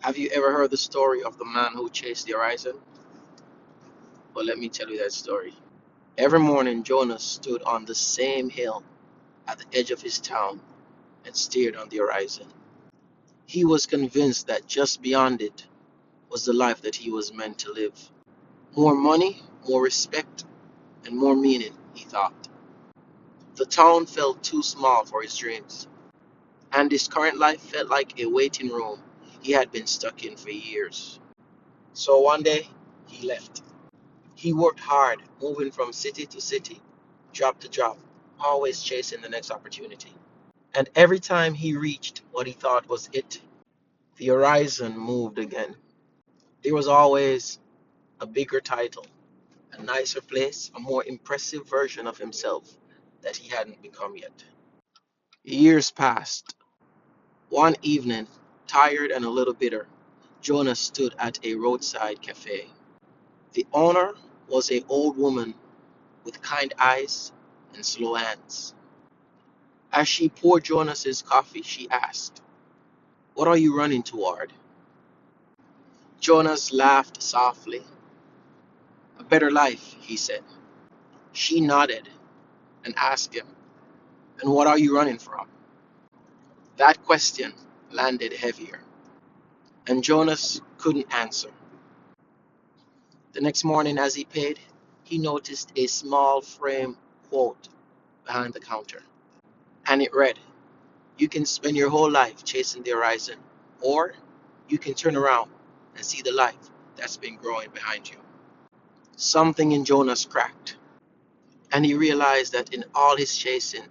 Have you ever heard the story of the man who chased the horizon? Well, let me tell you that story. Every morning, Jonas stood on the same hill at the edge of his town and stared on the horizon. He was convinced that just beyond it was the life that he was meant to live. More money, more respect, and more meaning, he thought. The town felt too small for his dreams, and his current life felt like a waiting room he had been stuck in for years. So one day, he left. He worked hard, moving from city to city, job to job, always chasing the next opportunity. And every time he reached what he thought was it, the horizon moved again. There was always a bigger title, a nicer place, a more impressive version of himself that he hadn't become yet. Years passed. One evening, tired and a little bitter, Jonas stood at a roadside cafe. The owner was an old woman with kind eyes and slow hands. As she poured Jonas's coffee, she asked, "What are you running toward?" Jonas laughed softly. "A better life," he said. She nodded and asked him, "And what are you running from?" That question landed heavier, and Jonas couldn't answer. The next morning, as he paid, he noticed a small frame quote behind the counter, and it read, "You can spend your whole life chasing the horizon, or you can turn around and see the life that's been growing behind you." Something in Jonas cracked, and he realized that in all his chasing,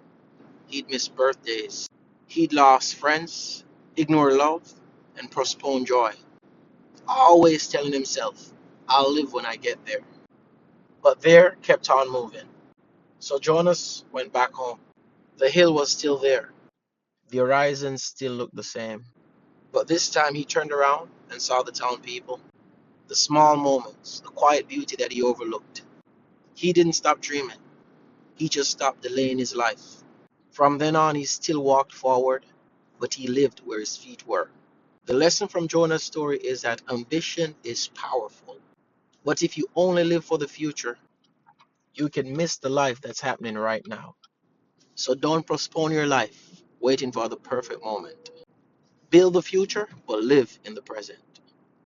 he'd missed birthdays. He'd lost friends, ignored love, and postponed joy, always telling himself, "I'll live when I get there." But there kept on moving. So Jonas went back home. The hill was still there. The horizon still looked the same. But this time he turned around and saw the town people, the small moments, the quiet beauty that he overlooked. He didn't stop dreaming. He just stopped delaying his life. From then on, he still walked forward, but he lived where his feet were. The lesson from Jonah's story is that ambition is powerful. But if you only live for the future, you can miss the life that's happening right now. So don't postpone your life waiting for the perfect moment. Build the future, but live in the present.